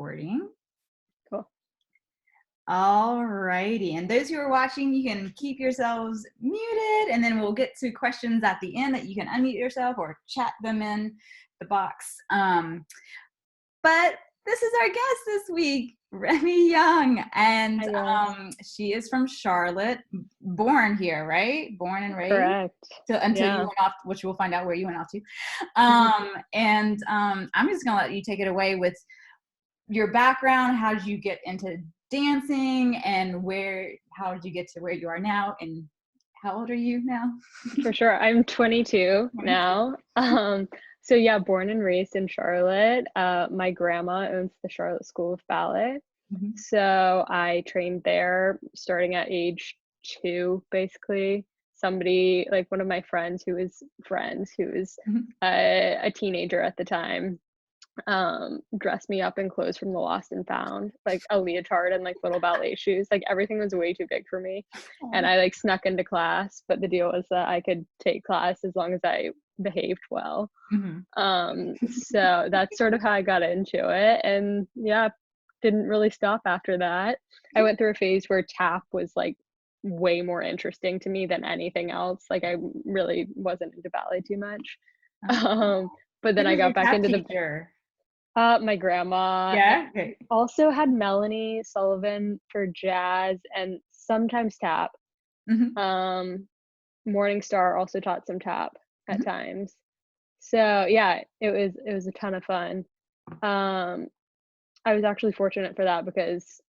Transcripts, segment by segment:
recording. Cool. All righty. And those who are watching, you can keep yourselves muted, and then we'll get to questions at the end that you can unmute yourself or chat them in the box. But this is our guest this week, Remy Young, and she is from Charlotte, born here, right? Born and raised. Correct. Until you went off, which we'll find out where you went off to. And I'm just gonna let you take it away with your background. How did you get into dancing, and how did you get to where you are now, and how old are you now? For sure. I'm 22 now. So yeah, born and raised in Charlotte. My grandma owns the Charlotte School of Ballet. Mm-hmm. So I trained there starting at age 2, basically. Somebody, like one of my friends who was a teenager at the time, dressed me up in clothes from the Lost and Found, like a leotard and like little ballet shoes. Like everything was way too big for me. And I like snuck into class, but the deal was that I could take class as long as I behaved well. So that's sort of how I got into it, and didn't really stop after that. I went through a phase where tap was like way more interesting to me than anything else. Like I really wasn't into ballet too much. But then I got back into my grandma. Okay. Also had Melanie Sullivan for jazz and sometimes tap. Morningstar also taught some tap at times. So yeah, it was a ton of fun. I was actually fortunate for that because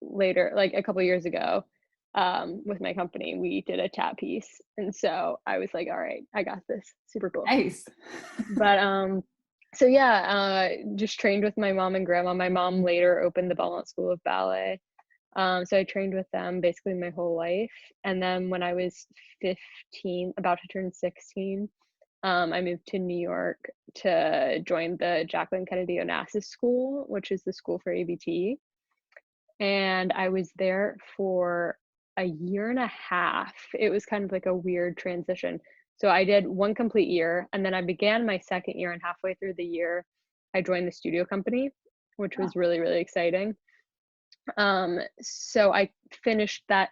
later, like a couple years ago, with my company, we did a tap piece, and so I was like, all right, I got this. Super cool. Nice. But so yeah, just trained with my mom and grandma. My mom later opened the Belmont School of Ballet. So I trained with them basically my whole life. And then when I was 15, about to turn 16, I moved to New York to join the Jacqueline Onassis School, which is the school for ABT. And I was there for a year and a half. It was kind of like a weird transition. So I did 1 complete year, and then I began my 2nd year, and halfway through the year, I joined the studio company, which was really, really exciting. So I finished that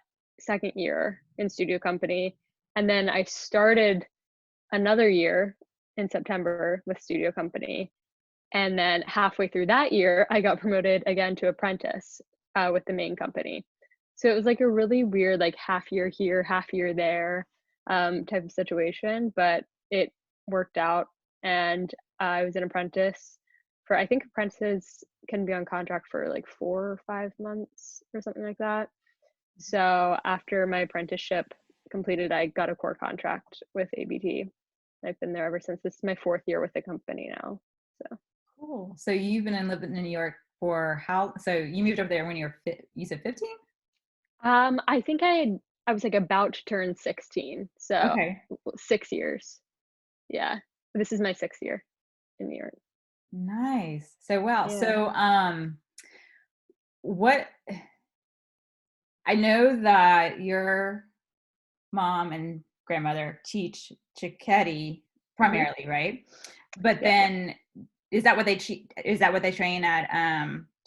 2nd year in studio company, and then I started another year in September with studio company. And then halfway through that year, I got promoted again to apprentice with the main company. So it was like a really weird, like half year here, half year there type of situation, but it worked out. And I was an apprentice for, I think apprentices can be on contract for like 4 or 5 months or something like that. So after my apprenticeship completed, I got a core contract with ABT. I've been there ever since. This is my 4th year with the company now. So cool. So you've been living in New York for how? So you moved over there when you said 15? I think I was like about to turn 16. So okay. 6 years. Yeah. This is my 6th year in New York. Nice. So wow. Yeah. So what I know that your mom and grandmother teach Cecchetti primarily, right? But then is that what they train at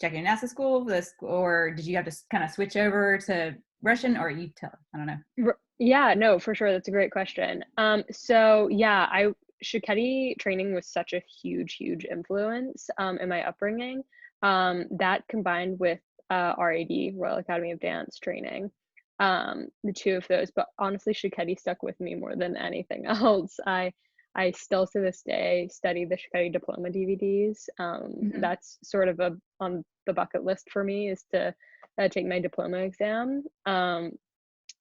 Jacqueline School, or did you have to kind of switch over to Russian, or I don't know. Yeah, no, for sure. That's a great question. So yeah, Cecchetti training was such a huge influence in my upbringing. That combined with RAD, Royal Academy of Dance training, the two of those. But honestly, Cecchetti stuck with me more than anything else. I still to this day study the Cecchetti diploma DVDs. That's sort of on the bucket list for me, is to take my diploma exam.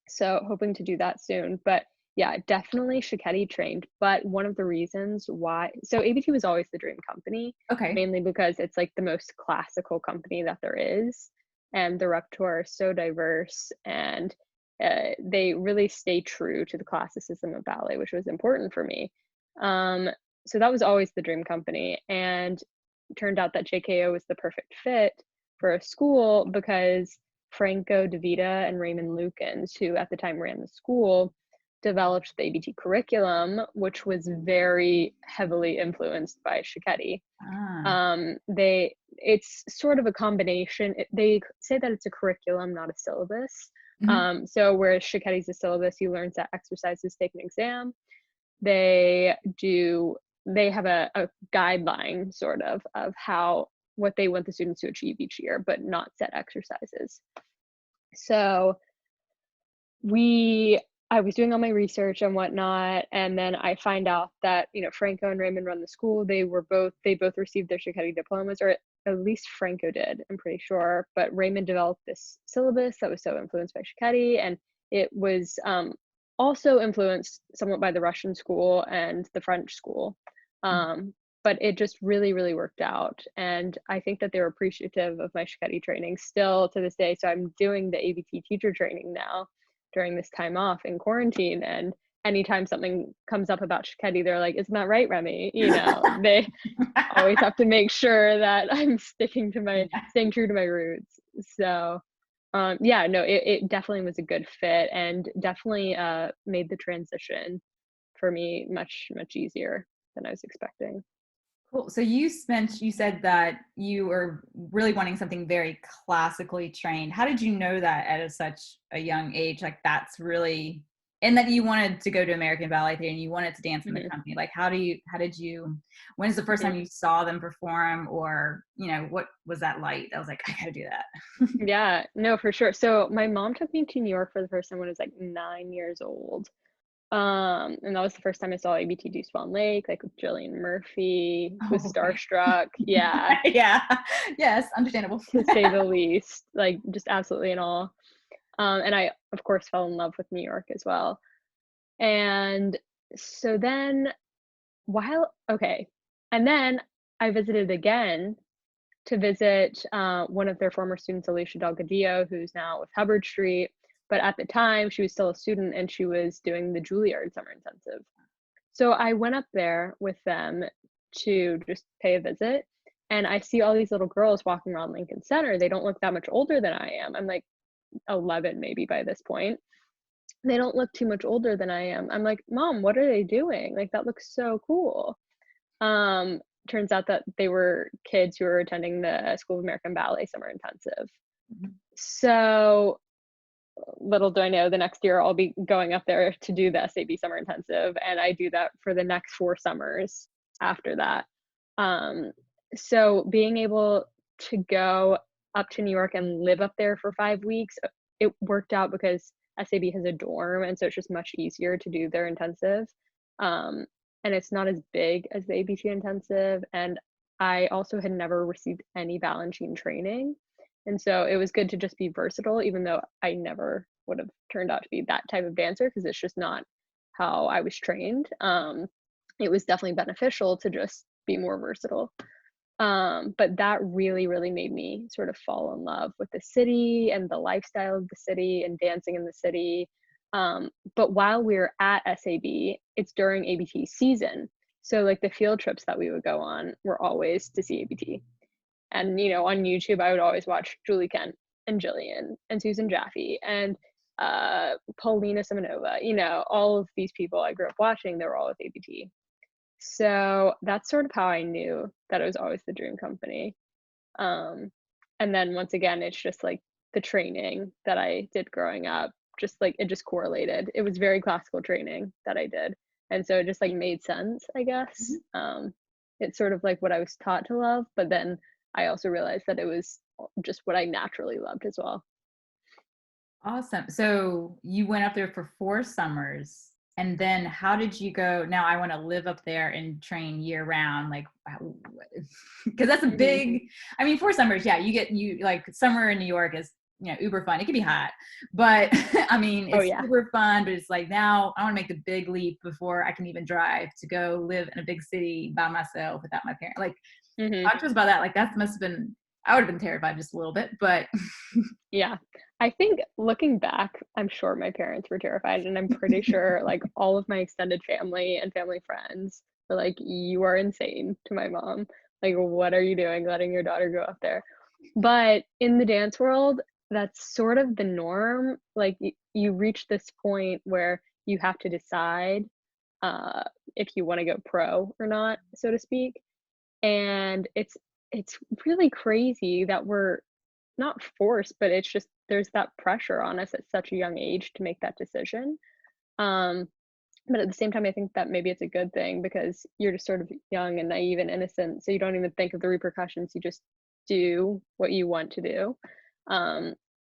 So hoping to do that soon. But yeah, definitely Cecchetti trained. But one of the reasons why, so ABT was always the dream company, mainly because it's like the most classical company that there is, and the repertoire is so diverse, and they really stay true to the classicism of ballet, which was important for me. So that was always the dream company, and it turned out that JKO was the perfect fit for a school because Franco De Vita and Raymond Lukens, who at the time ran the school, developed the ABT curriculum, which was very heavily influenced by Cecchetti. it's sort of a combination. They say that it's a curriculum, not a syllabus. Mhm. So whereas Cecchetti's a syllabus, you learn set exercises, take an exam. They have a guideline sort of how what they want the students to achieve each year, but not set exercises. So I was doing all my research and whatnot, and then I find out that, Franco and Raymond run the school. They both received their Cecchetti diplomas, or at least Franco did, I'm pretty sure. But Raymond developed this syllabus that was so influenced by Cecchetti, and it was also influenced somewhat by the Russian school and the French school. But it just really, really worked out. And I think that they're appreciative of my Cecchetti training still to this day. So I'm doing the ABT teacher training now during this time off in quarantine. And anytime something comes up about Cecchetti, they're like, "Isn't that right, Remy?" They always have to make sure that I'm staying true to my roots. So yeah, no, it definitely was a good fit, and definitely made the transition for me much, much easier than I was expecting. Cool. So you said that you were really wanting something very classically trained. How did you know that at such a young age? Like that's really, and that you wanted to go to American Ballet Theater and you wanted to dance in the Mhm, company. Like when's the first time mhm. you saw them perform, or, what was that like? I was like, I gotta do that. Yeah, no, for sure. So my mom took me to New York for the first time when I was like 9 years old. And that was the first time I saw ABT do Swan Lake, like with Jillian Murphy, was Oh, okay. starstruck. Yeah, Yeah. Yes, understandable. to say the least, like just absolutely in awe. And I, of course, fell in love with New York as well. And so then, okay, and then I visited again to visit one of their former students, Alicia Delgadillo, who's now with Hubbard Street. But at the time, she was still a student and she was doing the Juilliard Summer Intensive. So I went up there with them to just pay a visit. And I see all these little girls walking around Lincoln Center. They don't look that much older than I am. I'm like 11 maybe by this point. They don't look too much older than I am. I'm like, "Mom, what are they doing? Like, that looks so cool." Um, Turns out that they were kids who were attending the School of American Ballet Summer Intensive. So little do I know, the next year I'll be going up there to do the SAB Summer Intensive, and I do that for the next 4 summers after that. Um, so being able to go up to New York and live up there for 5 weeks, it worked out because SAB has a dorm, and so it's just much easier to do their intensive. Um, and it's not as big as the ABT intensive, and I also had never received any Balanchine training. And so it was good to just be versatile, even though I never would have turned out to be that type of dancer because it's just not how I was trained. It was definitely beneficial to just be more versatile. But that really, really made me sort of fall in love with the city and the lifestyle of the city and dancing in the city. But while we were at SAB, it's during ABT season. So like the field trips that we would go on were always to see ABT. And, on YouTube, I would always watch Julie Kent and Jillian and Susan Jaffe and Paulina Simonova, all of these people I grew up watching, they were all with ABT. So that's sort of how I knew that it was always the dream company. Um, and then once again, it's just like the training that I did growing up, just like it just correlated. It was very classical training that I did. And so it just like made sense, I guess. It's sort of like what I was taught to love, but then I also realized that it was just what I naturally loved as well. Awesome. So you went up there for 4 summers, and then how did you go, now I want to live up there and train year round? Like, because that's a Mhm. big, I mean, 4 summers, yeah, you like summer in New York is, uber fun. It can be hot, but I mean, Oh it's yeah. super fun, but it's like now I want to make the big leap before I can even drive to go live in a big city by myself without my parents. Like, hmm talk to us about that. Like, that must have been, I would have been terrified just a little bit, but Yeah. I think looking back, I'm sure my parents were terrified, and I'm pretty sure like all of my extended family and family friends were like, "You are insane," to my mom. Like, "What are you doing letting your daughter go up there?" But in the dance world, that's sort of the norm. Like you reach this point where you have to decide uh if you want to go pro or not, so to speak. And it's really crazy that we're not forced, but it's just there's that pressure on us at such a young age to make that decision. Um, but at the same time, I think that maybe it's a good thing because you're just sort of young and naive and innocent, so you don't even think of the repercussions. You just do what you want to do. Um,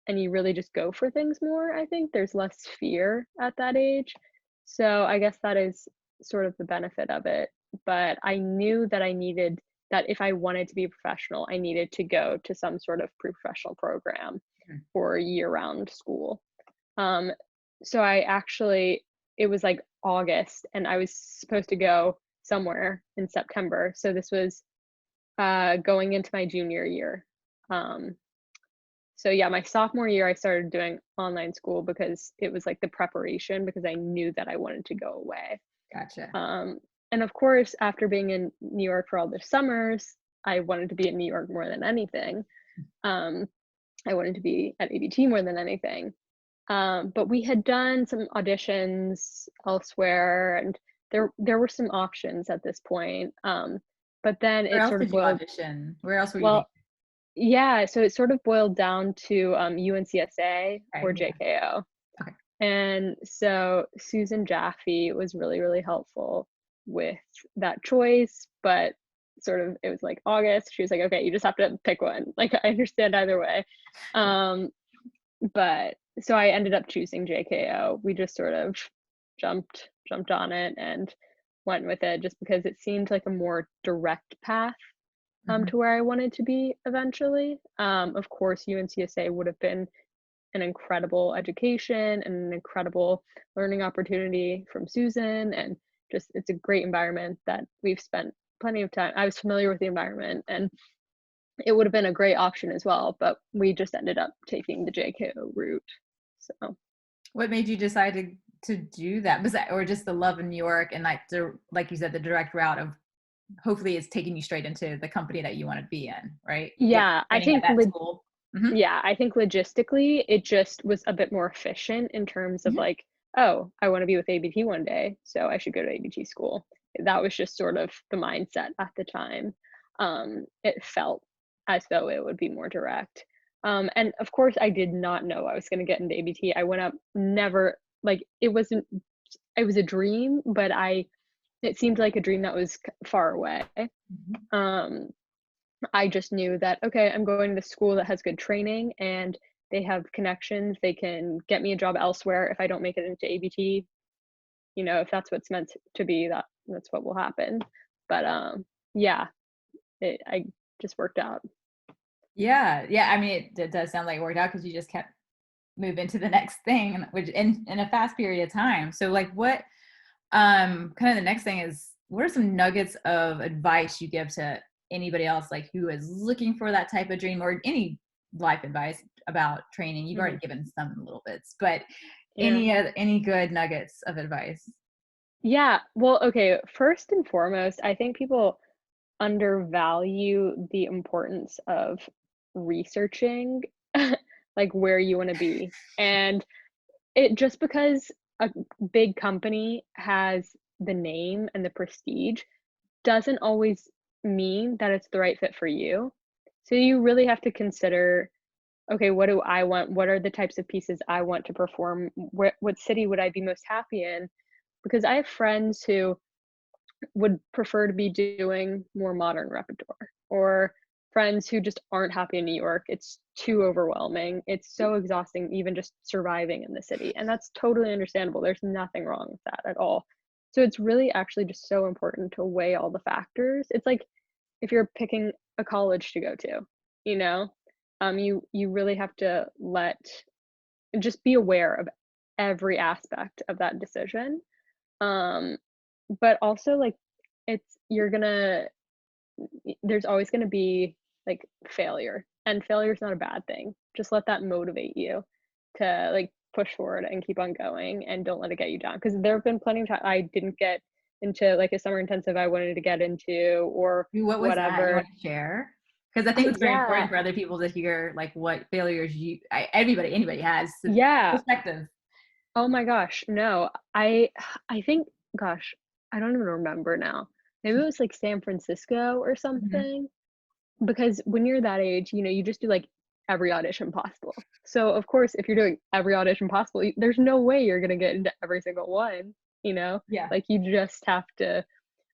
and you really just go for things more. I think there's less fear at that age. So I guess that is sort of the benefit of it. But I knew that I needed that if I wanted to be a professional, I needed to go to some sort of professional program Mhm. or year-round school. Um, so I actually it was like August and I was supposed to go somewhere in September. So this was going into my junior year. Um, so yeah, my sophomore year I started doing online school because it was like the preparation because I knew that I wanted to go away. Gotcha. Um, and of course, after being in New York for all the summers, I wanted to be in New York more than anything. Um, I wanted to be at ABT more than anything. But we had done some auditions elsewhere, and there were some options at this point. But then Where it else sort of did you boiled. audition? Where else were you thinking? Well, yeah, so it sort of boiled down to UNCSA Okay, or yeah. JKO. Okay. And so Susan Jaffe was really, really helpful with that choice, but sort of it was like August. She was like, okay, you just have to pick one. Like I understand either way. Um, but so I ended up choosing JKO. We just sort of jumped on it and went with it just because it seemed like a more direct path Mhm. to where I wanted to be eventually. Of course, UNCSA would have been an incredible education and an incredible learning opportunity from Susan, and just it's a great environment that we've spent plenty of time. I was familiar with the environment, and it would have been a great option as well, but we just ended up taking the JKO route. So What made you decide to do that? Was that or just the love in New York and like you said, the direct route of hopefully it's taking you straight into the company that you want to be in, right? Get yeah, training at that school. Hmm. yeah, I think logistically it just was a bit more efficient in terms of Hmm. like, oh, I want to be with ABT one day, so I should go to ABT school. That was just sort of the mindset at the time. It felt as though it would be more direct. And of course, I did not know I was going to get into ABT. I went up never like it was a dream, but it seemed like a dream that was far away. Hmm. Um, I just knew that, okay, I'm going to school that has good training and they have connections. They can get me a job elsewhere if I don't make it into ABT. You know, if that's what's meant to be, that's what will happen. But yeah, I just worked out. Yeah, yeah. I mean, it does sound like it worked out because you just kept moving to the next thing, which in a fast period of time. So, like, what kind of the next thing is, what are some nuggets of advice you give to anybody else, like who is looking for that type of dream, or any life advice about training? You've already Mhm. given some little bits, but Yeah. any good nuggets of advice? Yeah. Well, okay. First and foremost, I think people undervalue the importance of researching like where you want to be. And it just because a big company has the name and the prestige doesn't always mean that it's the right fit for you. So you really have to consider, okay, what do I want? What are the types of pieces I want to perform? What city would I be most happy in? Because I have friends who would prefer to be doing more modern repertoire, or friends who just aren't happy in New York. It's too overwhelming. It's so exhausting even just surviving in the city. And that's totally understandable. There's nothing wrong with that at all. So it's really actually just so important to weigh all the factors. It's like if you're picking a college to go to, you know, you really have to just be aware of every aspect of that decision. Um, but also like it's you're gonna there's always gonna be like failure, and failure is not a bad thing. Just let that motivate you to like push forward and keep on going, and don't let it get you down. Because there have been plenty of times I didn't get into like a summer intensive I wanted to get into or What was that? You whatever. want to share? Because I think it's very Yeah, important for other people to hear like what failures anybody has yeah. perspective. Oh my gosh, no. I think, gosh, I don't even remember now. Maybe it was like San Francisco or Mhm. something. because when you're that age, you know, you just do like every audition possible. So of course, if you're doing every audition possible, there's no way you're gonna get into every single one, you know? Yeah. Like you just have to,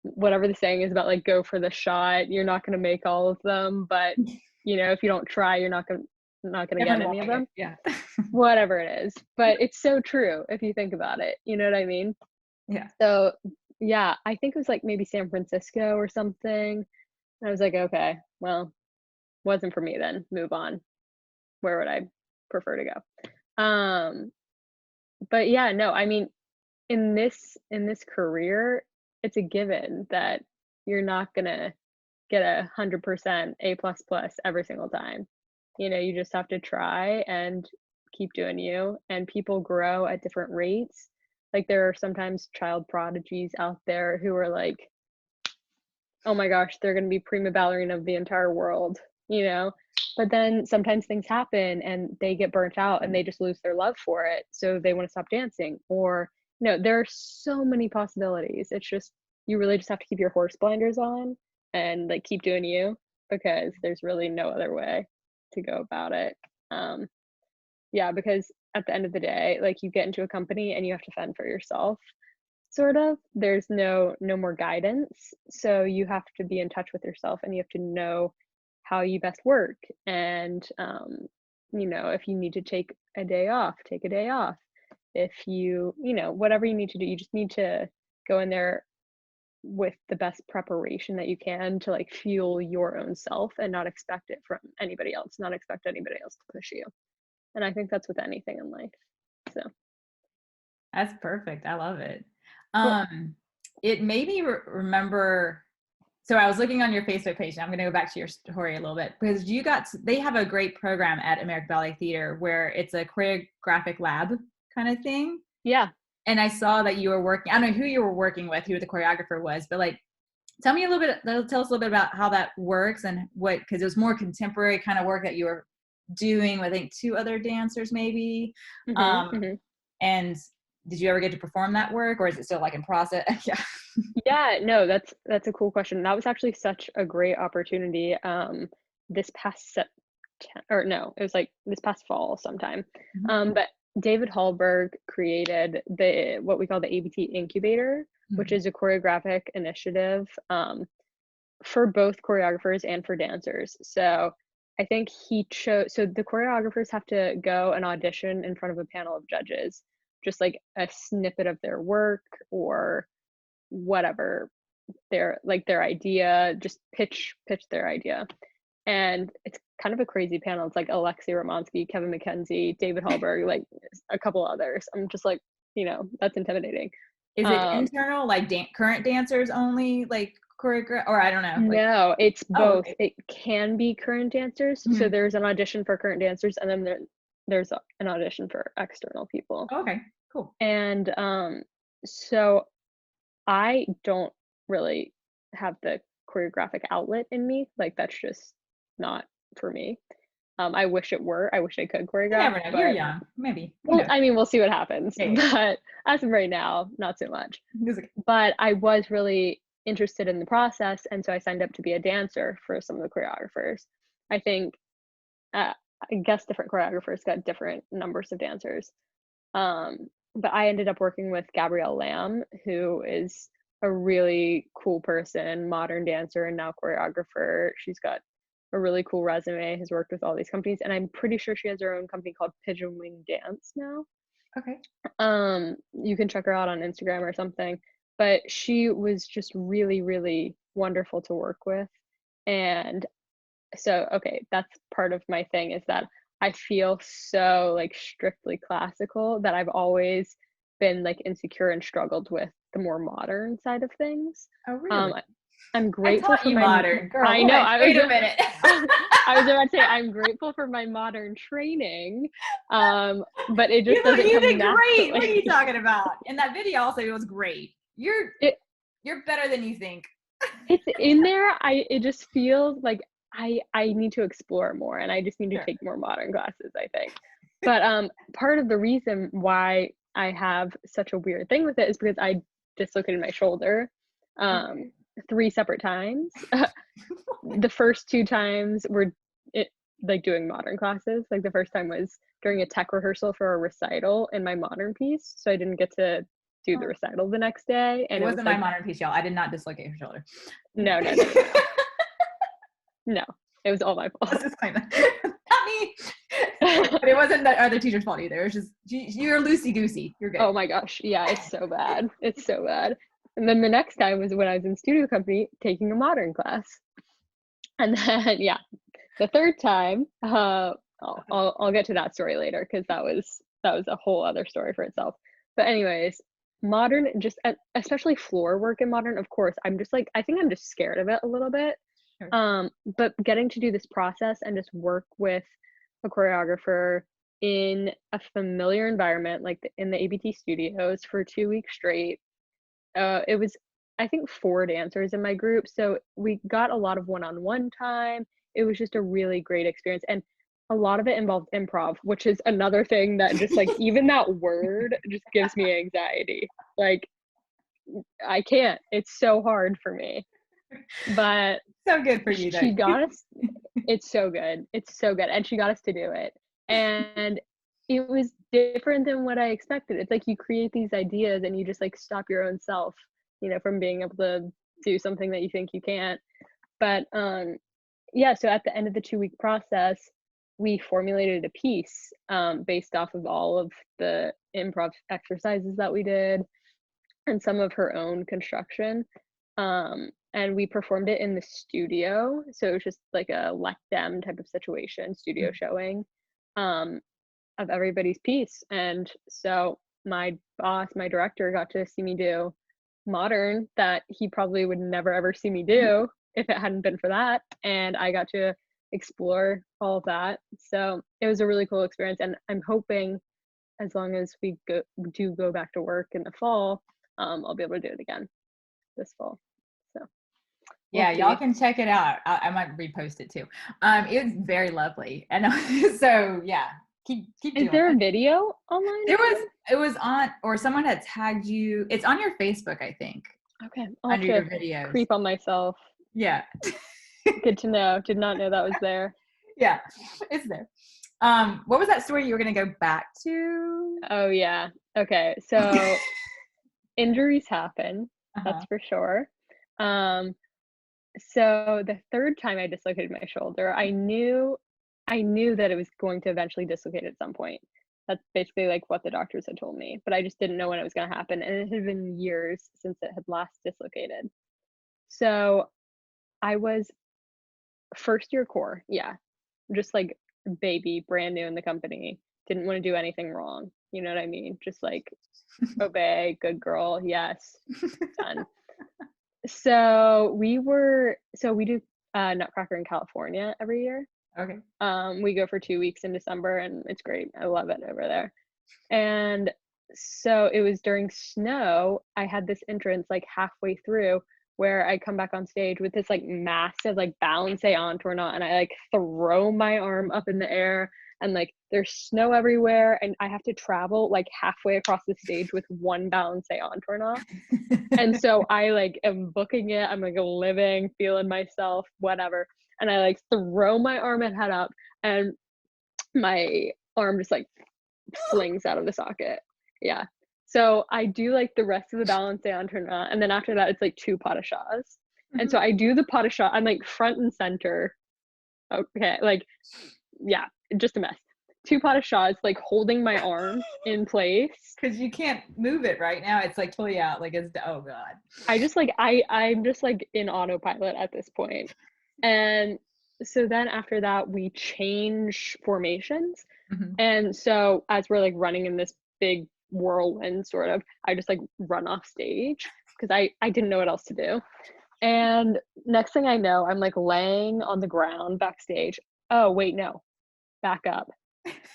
whatever the saying is about, like, go for the shot. You're not gonna make all of them, but you know, if you don't try, you're not gonna get Definitely won't any of make it. them. Yeah. Whatever it is. But it's so true if you think about it. You know what I mean? Yeah. So yeah, I think it was like maybe San Francisco or something. I was like, okay, well, wasn't for me then. Move on. Where would I prefer to go? But yeah, no, I mean, in this career, it's a given that you're not gonna get 100% A plus plus every single time. You know, you just have to try and keep doing you. And people grow at different rates. Like there are sometimes child prodigies out there who are like, oh my gosh, they're going to be prima ballerina of the entire world, you know? But then sometimes things happen and they get burnt out and they just lose their love for it. So they want to stop dancing. Or, you know, there are so many possibilities. It's just, you really just have to keep your horse blinders on and like keep doing you, because there's really no other way to go about it. Um, yeah, because at the end of the day, like you get into a company and you have to fend for yourself, sort of. There's no more guidance, so you have to be in touch with yourself and you have to know how you best work. And you know, if you need to take a day off, take a day off. If you know, whatever you need to do, you just need to go in there with the best preparation that you can to like fuel your own self and not expect it from anybody else, not expect anybody else to push you. And I think that's with anything in life. So That's perfect. I love it. well, It made me remember. So I was looking on your Facebook page, and I'm going to go back to your story a little bit, because they have a great program at American Ballet Theater where it's a choreographic lab kind of thing. yeah. And I saw that you were working, I don't know who you were working with, who the choreographer was, but like, tell us a little bit about how that works and because it was more contemporary kind of work that you were doing with, I think, two other dancers maybe. Hmm. Um, Hmm. and did you ever get to perform that work, or is it still like in process? Yeah. Yeah, no, that's a cool question. That was actually such a great opportunity. This past September, or no, it was like this past fall sometime. Mhm. But David Hallberg created the what we call the ABT Incubator, which Mhm. is a choreographic initiative for both choreographers and for dancers. So I think he chose. So the choreographers have to go and audition in front of a panel of judges, just like a snippet of their work or whatever their idea, just pitch their idea. And it's kind of a crazy panel. It's like Alexei Romansky, Kevin McKenzie, David Hallberg, like a couple others. I'm just like, you know, that's intimidating. Is it um internal, like current dancers only, like choreograph, or I don't know, like, no, it's oh, both. okay. It can be current dancers, so Mhm. there's an audition for current dancers, and then there's an audition for external people. Oh, okay, cool. And so I don't really have the choreographic outlet in me. Like that's just not for me. I wish it were. I wish I could You choreograph, never know. You're but young, maybe. Who well, knows? I mean, we'll see what happens. Yeah, yeah. But as of right now, not so much. It's okay. But I was really interested in the process, and so I signed up to be a dancer for some of the choreographers. I think, uh, I guess different choreographers got different numbers of dancers. But I ended up working with Gabrielle Lamb, who is a really cool person, modern dancer and now choreographer. She's got a really cool resume, has worked with all these companies, and I'm pretty sure she has her own company called Pigeon Wing Dance now. Okay. You can check her out on Instagram or something. But she was just really, really wonderful to work with. And so okay, that's part of my thing, is that I feel so like strictly classical that I've always been like insecure and struggled with the more modern side of things. Oh, really? um I'm I grateful taught for you my modern, girl. I know, What? Wait a minute. I was about to say I'm grateful for my modern training, but it just doesn't You come did great. What are you naturally. talking about? And that video also, it was great. it You're better than you think. it's in there. It just feels like I need to explore more, and I just need to Sure. take more modern classes, I think. But part of the reason why I have such a weird thing with it is because I dislocated my shoulder. Okay. 3 separate times. The first 2 times were like doing modern classes. Like the first time was during a tech rehearsal for a recital in my modern piece, so I didn't get to do the recital the next day. And it wasn't like, my modern piece, y'all. I did not dislocate her shoulder. No. No, it was all my fault. Let's just claim that. Not me. But it wasn't the other teacher's fault either. It was just, you're loosey goosey. You're good. Oh my gosh. Yeah, it's so bad. It's so bad. And then the next time was when I was in studio company taking a modern class. And then, yeah, the third time, I'll get to that story later, because that was a whole other story for itself. But anyways, modern, just especially floor work in modern, of course, I'm just like, I think I'm just scared of it a little bit. Sure. But getting to do this process and just work with a choreographer in a familiar environment, like in the ABT studios for 2 weeks straight. It was, I think, 4 dancers in my group, so we got a lot of one-on-one time. It was just a really great experience, and a lot of it involved improv, which is another thing that just like even that word just gives me anxiety. Like, I can't. It's so hard for me. But so good for you. She got us. It's so good. It's so good, and she got us to do it. And it was different than what I expected. It's like you create these ideas and you just like stop your own self, from being able to do something that you think you can't. But yeah, so at the end of the 2-week process, we formulated a piece based off of all of the improv exercises that we did and some of her own construction. And we performed it in the studio. So it was just like a let them type of situation, studio showing of everybody's piece. And so my boss, my director, got to see me do modern that he probably would never ever see me do if it hadn't been for that. And I got to explore all of that. So it was a really cool experience. And I'm hoping, as long as we do go back to work in the fall, I'll be able to do it again this fall. So yeah, y'all can check it out. I might repost it too. It was very lovely, and so yeah, keep doing Is there it. a video online? It was on, or someone had tagged you. It's on your Facebook, I think. Okay, I'll under have your to videos. creep on myself. Yeah. Good to know. Did not know that was there. Yeah, it's there. What was that story you were going to go back to? Oh yeah. Okay, so injuries happen. That's for sure. So the third time I dislocated my shoulder, I knew that it was going to eventually dislocate at some point. That's basically like what the doctors had told me, but I just didn't know when it was going to happen, and it had been years since it had last dislocated. So I was first year core, yeah, just like baby, brand new in the company, didn't want to do anything wrong. You know what I mean? Just like obey, good girl, yes, done. So we do Nutcracker in California every year. Okay. We go for 2 weeks in December, and it's great. I love it over there. And so it was during snow. I had this entrance like halfway through where I come back on stage with this like massive like balance entourage, and I like throw my arm up in the air, and like there's snow everywhere, and I have to travel like halfway across the stage with one balance entourage. And so I like am booking it. I'm like living, feeling myself, whatever. And I like throw my arm and head up, and my arm just like flings out of the socket. Yeah. So I do like the rest of the balance entourage, and then after that it's like 2 pas de chats. And so I do the pas de chat. I'm like front and center. Okay, like yeah, just a mess. 2 pas de chats, like holding my arm in place because you can't move it right now. It's like fully out. Like it's oh god. I just like I'm just like in autopilot at this point. And so then after that we change formations. And so as we're like running in this big whirlwind sort of, I just like run off stage because I didn't know what else to do. And next thing I know, I'm like laying on the ground backstage. Oh wait, no, back up.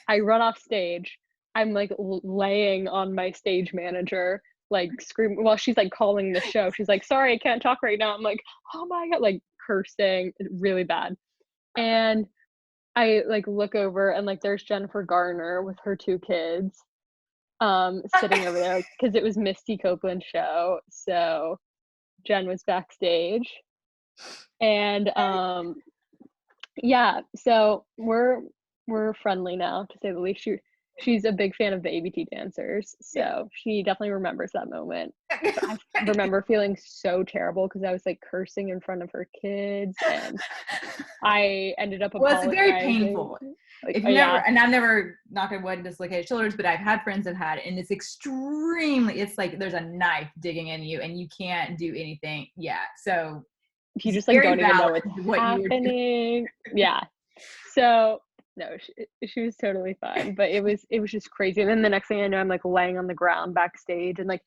I run off stage. I'm like laying on my stage manager, like screaming while she's like calling the show. She's like, sorry, I can't talk right now. I'm like, oh my god, like cursing really bad. And I like look over, and like there's Jennifer Garner with her 2 kids sitting over there because it was Misty Copeland's show. So Jen was backstage. And yeah, so we're friendly now, to say the least. She's a big fan of the ABT dancers, so she definitely remembers that moment. But I remember feeling so terrible because I was like cursing in front of her kids, and I ended up Well, it's very apologizing. painful. Like, If you never, and I've never, knock on wood, dislocated shoulders, but I've had friends that had, and it's extremely, it's like there's a knife digging in you and you can't do anything. Yeah. So you just like don't even know what's happening. Yeah. So no, she was totally fine, but it was just crazy. And then the next thing I know, I'm like laying on the ground backstage, and like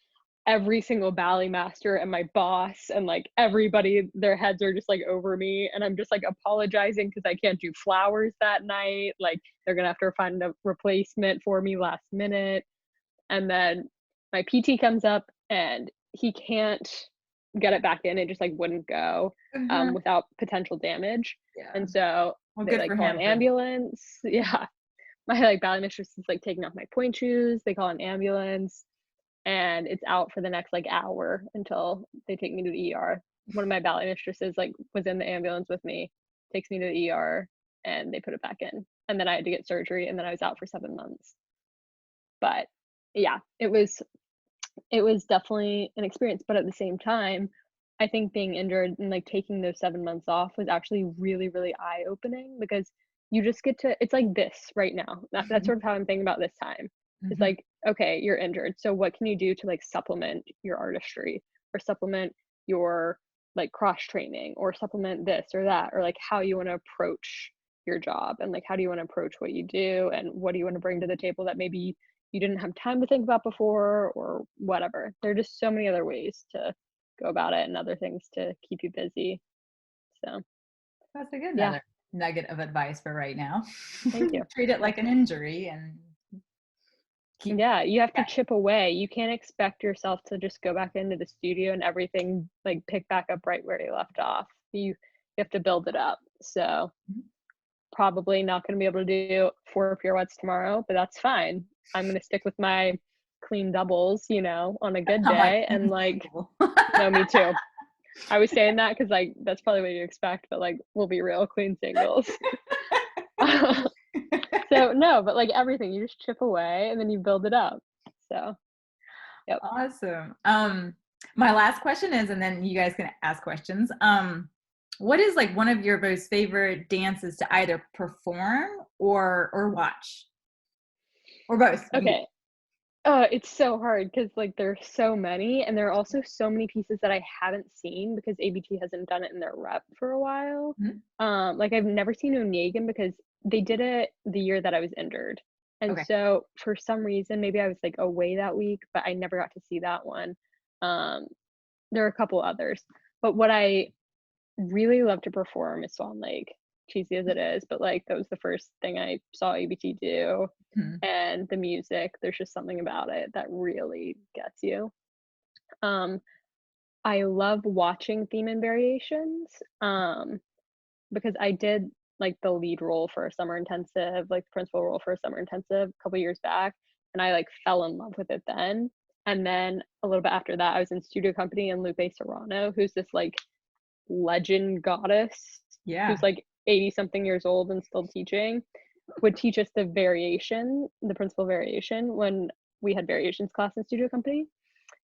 every single ballet master and my boss and like everybody, their heads are just like over me, and I'm just like apologizing because I can't do flowers that night. Like they're gonna have to find a replacement for me last minute. And then my PT comes up and he can't get it back in. It just like wouldn't go without potential damage. Yeah. And so they like call an ambulance. Yeah. My like ballet mistress is like taking off my pointe shoes. They call an ambulance, and it's out for the next like hour until they take me to the ER. One of my ballet mistresses like was in the ambulance with me, takes me to the ER, and they put it back in. And then I had to get surgery, and then I was out for 7 months. But yeah, it was definitely an experience. But at the same time, I think being injured and like taking those 7 months off was actually really, really eye opening, because you just get to, it's like this right now. That's sort of how I'm thinking about this time. It's like, okay, you're injured. So what can you do to like supplement your artistry, or supplement your like cross training, or supplement this or that, or like how you want to approach your job, and like how do you want to approach what you do, and what do you want to bring to the table that maybe you didn't have time to think about before, or whatever. There are just so many other ways to go about it, and other things to keep you busy. So that's a good nugget of advice for right now. Thank you. Treat it like an injury and you have to chip away. You can't expect yourself to just go back into the studio and everything like pick back up right where you left off. You have to build it up. So probably not going to be able to do 4 pirouettes tomorrow, but that's fine. I'm going to stick with my clean doubles, on a good day. And like, no, me too. I was saying that because like, that's probably what you expect, but like, we'll be real, clean singles. So no, but like everything, you just chip away and then you build it up. So, yep. Awesome. My last question is, and then you guys can ask questions. What is like one of your most favorite dances to either perform or watch, or both? Okay. It's so hard because like there's so many, and there are also so many pieces that I haven't seen because ABT hasn't done it in their rep for a while. Like I've never seen Onegin because they did it the year that I was injured. And so for some reason, maybe I was like away that week, but I never got to see that one. There are a couple others, but what I really love to perform is Swan Lake, cheesy as it is, but like that was the first thing I saw ABT do. And the music, there's just something about it that really gets you. I love watching theme and variations, because I did like the lead role for a summer intensive, like the principal role for a summer intensive a couple years back, and I like fell in love with it then. And then a little bit after that, I was in Studio Company, and Lupe Serrano, who's this like legend goddess, who's like 80 something years old and still teaching, would teach us the principal variation, when we had variations class in Studio Company.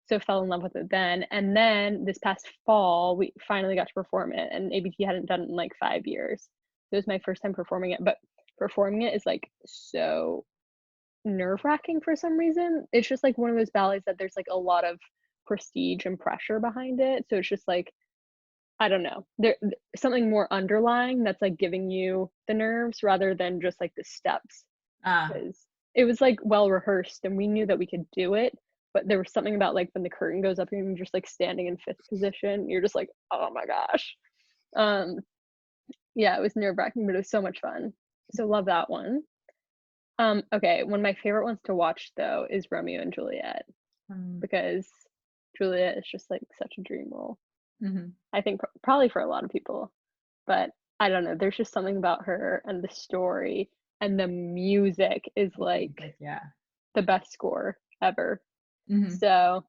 So fell in love with it then. And then this past fall, we finally got to perform it, and ABT hadn't done it in like 5 years. It was my first time performing it, but performing it is like so nerve-wracking for some reason. It's just like one of those ballets that there's like a lot of prestige and pressure behind it. So it's just like, I don't know, there's something more underlying that's like giving you the nerves rather than just like the steps. Because it was like well rehearsed and we knew that we could do it, but there was something about like when the curtain goes up and you're just like standing in 5th position, you're just like, oh my gosh. Yeah, it was nerve-wracking, but it was so much fun. So love that one. Okay, one of my favorite ones to watch though is Romeo and Juliet, because Juliet is just like such a dream role. I think probably for a lot of people, but I don't know, there's just something about her and the story, and the music is like the best score ever. So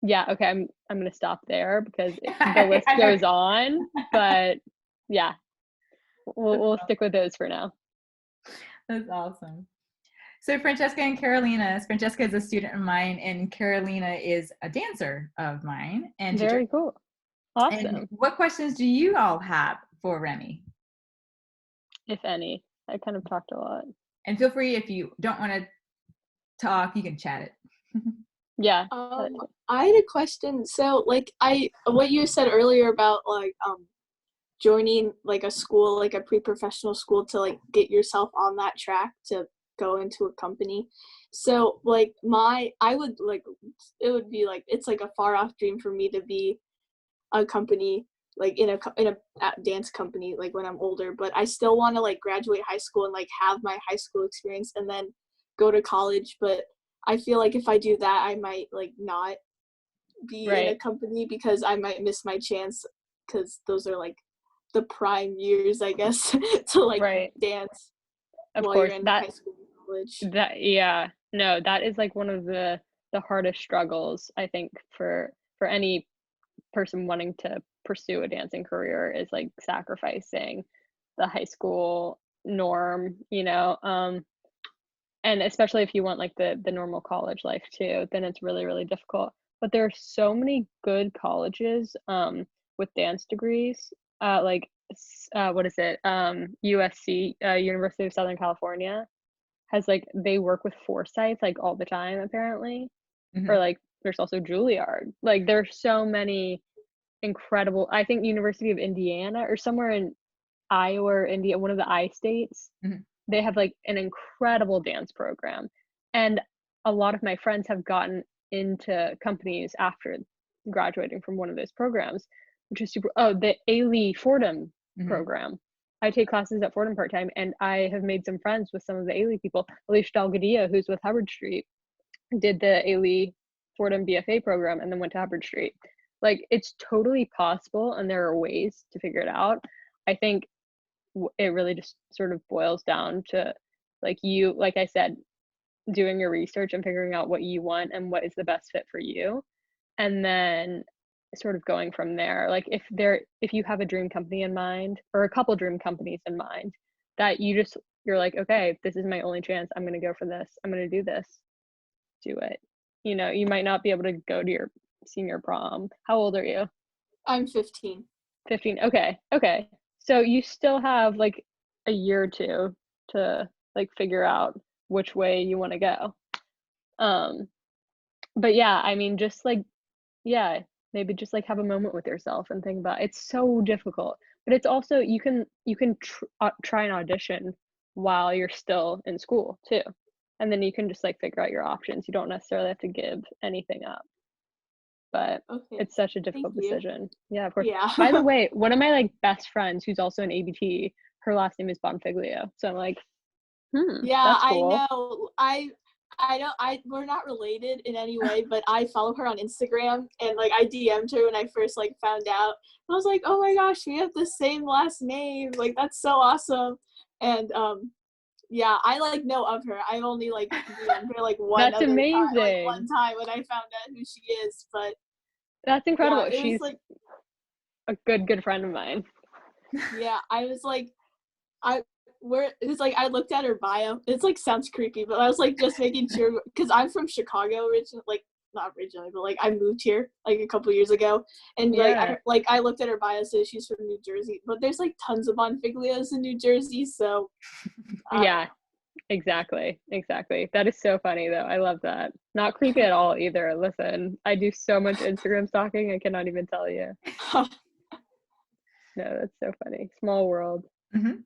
Yeah, okay, I'm gonna stop there because the list goes on, but yeah, we'll stick with those for now. That's awesome. So Francesca and Carolina, Francesca is a student of mine and Carolina is a dancer of mine and teacher. Very cool. And Awesome. what questions do you all have for Remy? If any. I kind of talked a lot. And feel free, if you don't want to talk, you can chat it. Yeah. I had a question. So like what you said earlier about like joining like a school, like a pre-professional school to like get yourself on that track to go into a company. So like I would like, it would be like, it's like a far off dream for me to be a company, like in a dance company, like when I'm older, but I still want to like graduate high school and like have my high school experience and then go to college. But I feel like if I do that, I might like not be in a company because I might miss my chance, because those are like the prime years, I guess, to like dance of while course, you're in high school and college. That is like one of the hardest struggles, I think, for any person wanting to pursue a dancing career, is like sacrificing the high school norm, and especially if you want like the normal college life too, then it's really, really difficult. But there are so many good colleges with dance degrees, like what is it, USC, University of Southern California, has like, they work with foresights like all the time apparently. Or like there's also Juilliard. Like there's so many incredible, I think University of Indiana or somewhere in Iowa or India, one of the I states, they have like an incredible dance program. And a lot of my friends have gotten into companies after graduating from one of those programs, which is super. Oh, the Ailey Fordham program. I take classes at Fordham part-time, and I have made some friends with some of the Ailey people. Alicia Dalgadia, who's with Hubbard Street, did the Ailey Fordham BFA program and then went to Hubbard Street. Like, it's totally possible, and there are ways to figure it out. I think it really just sort of boils down to like I said, doing your research and figuring out what you want and what is the best fit for you, and then sort of going from there. Like if you have a dream company in mind, or a couple dream companies in mind, that you're like, okay, this is my only chance, I'm going to go for this, I'm going to do this, do it. You might not be able to go to your senior prom. How old are you? I'm 15. 15. Okay. So you still have like a year or two to like figure out which way you want to go. But yeah, I mean, just like, yeah, maybe just like have a moment with yourself and think about it. It's so difficult, but it's also, you can try an audition while you're still in school too. And then you can just like figure out your options. You don't necessarily have to give anything up. But it's such a difficult decision. Yeah, of course. Yeah. By the way, one of my like best friends who's also an ABT, her last name is Bonfiglio. So I'm like, yeah, that's cool. I know. We're not related in any way, but I follow her on Instagram, and like I DM'd her when I first like found out. I was like, oh my gosh, we have the same last name. Like, that's so awesome. And yeah, I like know of her. I've only like DM'd her like one that's other amazing. time, like one time when I found out who she is. But that's incredible. Yeah, She's like a good friend of mine. Yeah, I was like, it's like I looked at her bio. It's like sounds creepy, but I was like just making sure, because I'm from Chicago originally, like not originally, but like I moved here like a couple years ago, and like I looked at her bio, so she's from New Jersey, but there's like tons of Bonfiglios in New Jersey, so yeah, exactly. That is so funny though. I love that. Not creepy at all either. Listen, I do so much Instagram stalking, I cannot even tell you. No, that's so funny. Small world.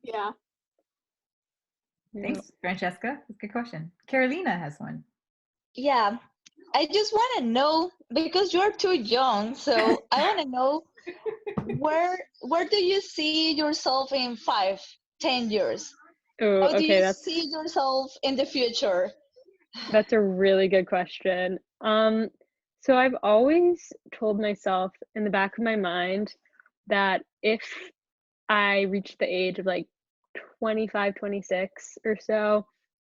Yeah. Thanks, Francesca. That's a good question. Carolina has one. Yeah, I just want to know, because you're too young, so I want to know where do you see yourself in 5-10 years? Ooh, How do you see yourself in the future? That's a really good question. So I've always told myself in the back of my mind that if I reach the age of like 25, 26 or so,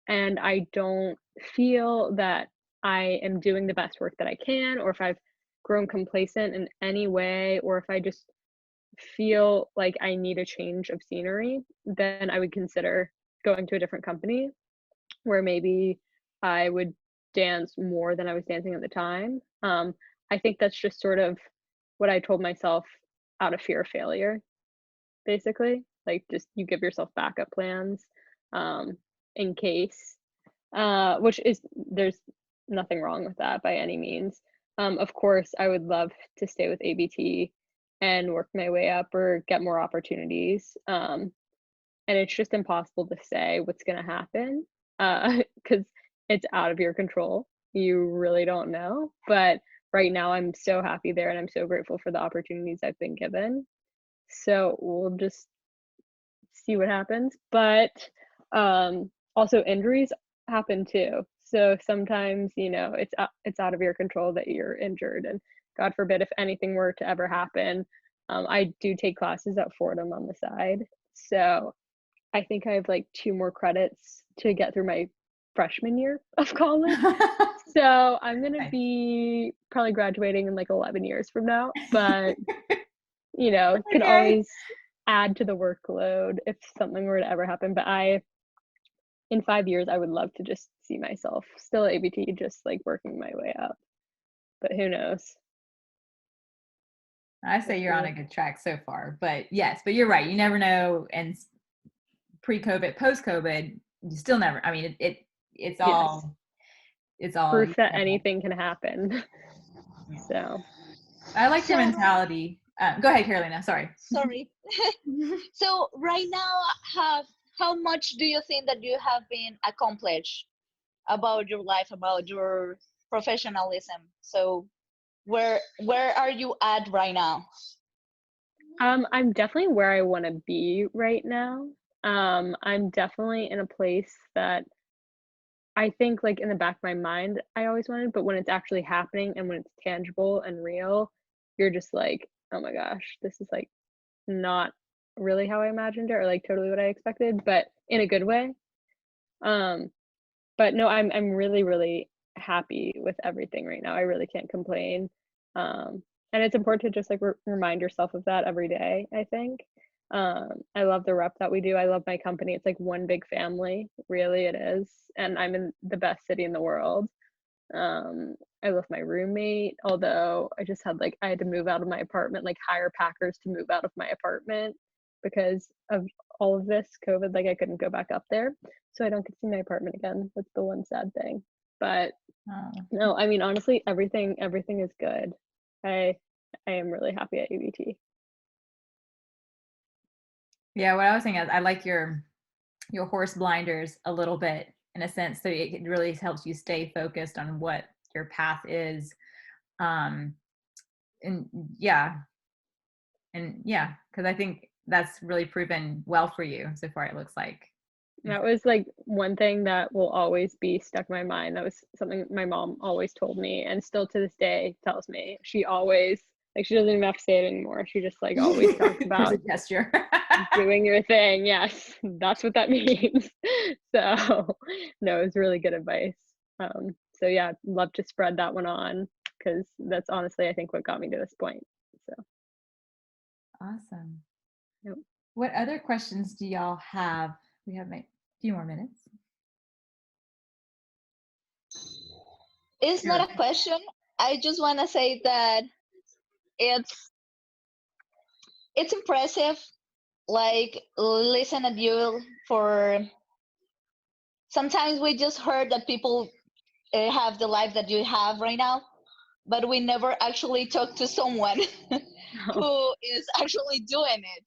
and I don't feel that I am doing the best work that I can, or if I've grown complacent in any way, or if I just feel like I need a change of scenery, then I would consider going to a different company where maybe I would dance more than I was dancing at the time. I think that's just sort of what I told myself out of fear of failure, basically. Like, just you give yourself backup plans in case, which is, there's nothing wrong with that by any means. Of course, I would love to stay with ABT and work my way up or get more opportunities. And it's just impossible to say what's going to happen because it's out of your control. You really don't know. But right now, I'm so happy there and I'm so grateful for the opportunities I've been given. So we'll just see what happens. But also, injuries happen too. So sometimes, you know, it's out of your control that you're injured, and God forbid if anything were to ever happen. I do take classes at Fordham on the side, so I think I have like 2 more credits to get through my freshman year of college. So I'm gonna Nice. be probably graduating in like 11 years from now, but you know, can Okay. always add to the workload if something were to ever happen. But in 5 years, I would love to just see myself still at ABT, just like working my way up. But who knows? I say you're on a good track so far, but yes, but you're right. You never know. And pre-COVID, post-COVID, you still never, I mean, it's all, it's all Proof that anything can happen. Yeah. So I like your So- mentality. Go ahead, Carolina. Sorry. Sorry. So right now, how much do you think that you have been accomplished about your life, about your professionalism? So where are you at right now? I'm definitely where I want to be right now. I'm definitely in a place that I think, like, in the back of my mind I always wanted, but when it's actually happening and when it's tangible and real, you're just like, oh my gosh, this is like not really how I imagined it, or like totally what I expected, but in a good way. Um, but no, I'm really, really happy with everything right now. I really can't complain. And it's important to just like remind yourself of that every day, I think. I love the rep that we do. I love my company. It's like one big family, really it is. And I'm in the best city in the world. I love my roommate, although I had to move out of my apartment, like hire packers to move out of my apartment because of all of this COVID. Like I couldn't go back up there, so I don't get to see my apartment again. That's the one sad thing. But no, I mean, honestly, everything is good. I am really happy at ABT. Yeah, what I was saying is I like your horse blinders a little bit in a sense, so it really helps you stay focused on what your path is. And yeah, because I think that's really proven well for you so far, it looks like. That was like one thing that will always be stuck in my mind. That was something my mom always told me, and still to this day tells me. She always, like, she doesn't even have to say it anymore. She just like always talks about There's a gesture. doing your thing. Yes, that's what that means. So no, it's really good advice. So yeah, love to spread that one on, because that's honestly, I think, what got me to this point. So Awesome. Yep. What other questions do y'all have? We have a few more minutes. It's not a question. I just want to say that it's impressive, like, listen at you for. Sometimes we just heard that people have the life that you have right now, but we never actually talk to someone who is actually doing it.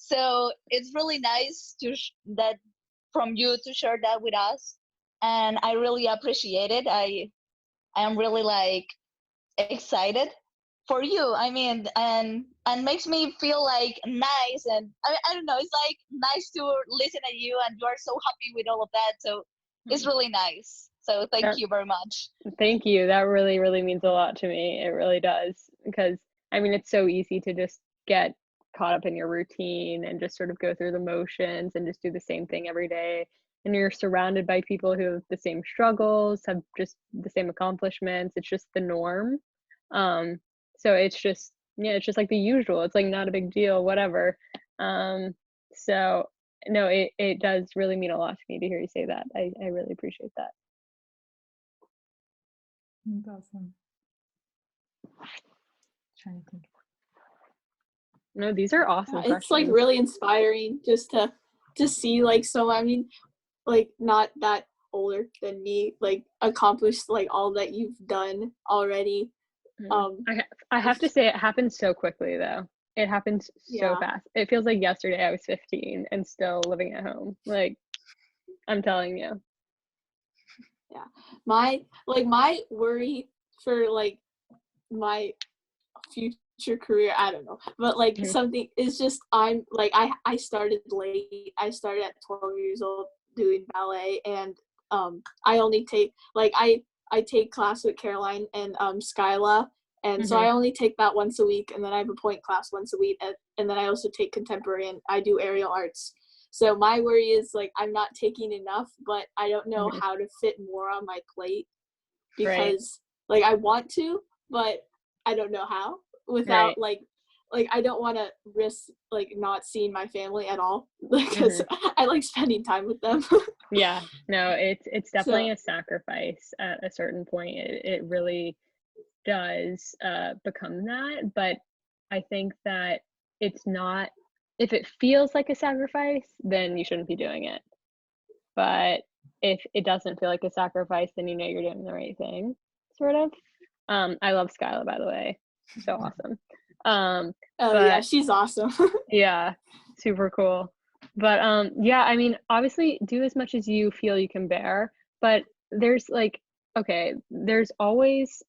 So it's really nice that from you to share that with us, and I really appreciate it. I am really like excited for you. I mean, and makes me feel like nice, and I don't know. It's like nice to listen at you, and you are so happy with all of that. So it's really nice. So thank you very much. Thank you. That really, really means a lot to me. It really does. Because, I mean, it's so easy to just get caught up in your routine and just sort of go through the motions and just do the same thing every day. And you're surrounded by people who have the same struggles, have just the same accomplishments. It's just the norm. So it's just like the usual. It's like not a big deal, whatever. So no, it does really mean a lot to me to hear you say that. I really appreciate that. That's awesome. Trying to think. No, these are awesome questions. It's like really inspiring just to see like I mean, like not that older than me, like accomplish like all that you've done already. I have to say it happened so quickly though. It happened so fast. It feels like yesterday I was 15 and still living at home. Like, I'm telling you. Yeah. My worry for like my future career, I don't know. But like something is just I'm like I started late. I started at 12 years old doing ballet, and I only take like I take class with Caroline and Skyla. And so I only take that once a week, and then I have a point class once a week, and then I also take contemporary, and I do aerial arts. So my worry is like I'm not taking enough, but I don't know how to fit more on my plate because like I want to, but I don't know how without like I don't want to risk like not seeing my family at all because I like spending time with them. Yeah, no, it's definitely a sacrifice at a certain point. It really does become that, but I think that it's not, if it feels like a sacrifice, then you shouldn't be doing it. But if it doesn't feel like a sacrifice, then you know you're doing the right thing, sort of. I love Skyla, by the way. So awesome. Yeah, she's awesome. Yeah, super cool. But yeah, I mean, obviously do as much as you feel you can bear, but there's like, okay, there's always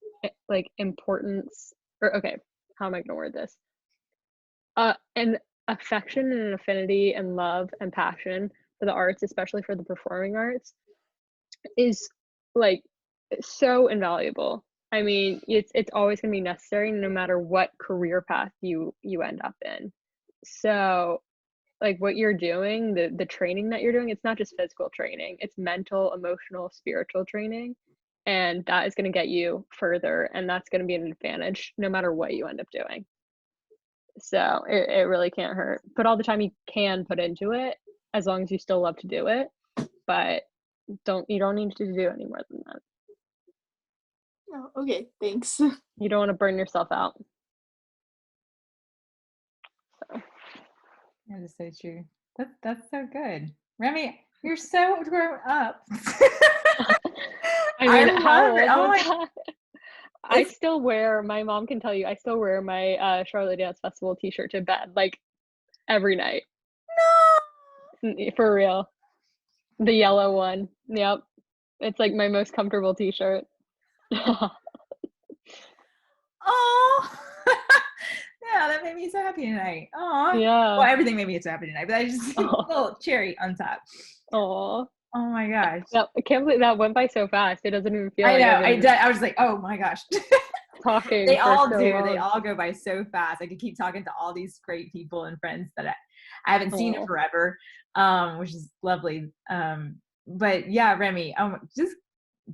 like importance, or okay, how am I gonna word this? An affection and an affinity and love and passion for the arts, especially for the performing arts, is like so invaluable. I mean, it's always gonna be necessary no matter what career path you end up in. So like what you're doing, the training that you're doing, it's not just physical training, it's mental, emotional, spiritual training. And that is going to get you further, and that's going to be an advantage no matter what you end up doing. So it really can't hurt. Put all the time you can put into it, as long as you still love to do it, but you don't need to do any more than that. Oh, okay, thanks. You don't want to burn yourself out. So. That is so true. That's so good. Remy, you're so grown up. I mean, how old Oh was that? I still wear, my mom can tell you, I still wear my Charlotte Dance Festival t-shirt to bed, like, every night. No! For real. The yellow one. Yep. It's like my most comfortable t-shirt. Oh! Yeah, that made me so happy tonight. Oh, yeah. Well, everything made me so happy tonight, but I just a little cherry on top. Oh. Oh my gosh. I can't believe that went by so fast. It doesn't even feel like I I was like, oh my gosh. Talking. They all so do. long. They all go by so fast. I could keep talking to all these great people and friends that I haven't seen in forever, which is lovely. But yeah, Remy, just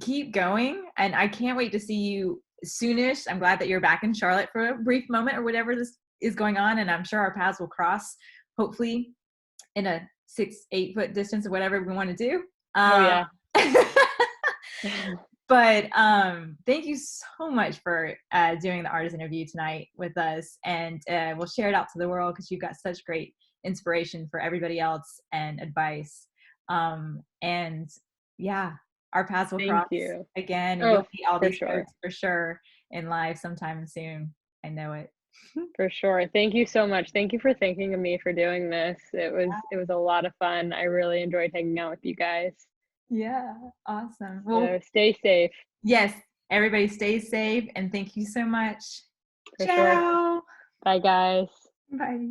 keep going, and I can't wait to see you soonish. I'm glad that you're back in Charlotte for a brief moment or whatever this is going on, and I'm sure our paths will cross, hopefully in a 6-8 foot distance or whatever we want to do. Yeah. But thank you so much for doing the artist interview tonight with us, and we'll share it out to the world because you've got such great inspiration for everybody else and advice. And yeah, our paths will cross again, and you'll see all these folks for sure in live sometime soon. I know it. For sure. Thank you so much. Thank you for thinking of me for doing this. It was a lot of fun. I really enjoyed hanging out with you guys. Yeah, awesome. Well, so stay safe. Yes, everybody stay safe, and thank you so much. For Ciao. sure. Bye, guys. Bye.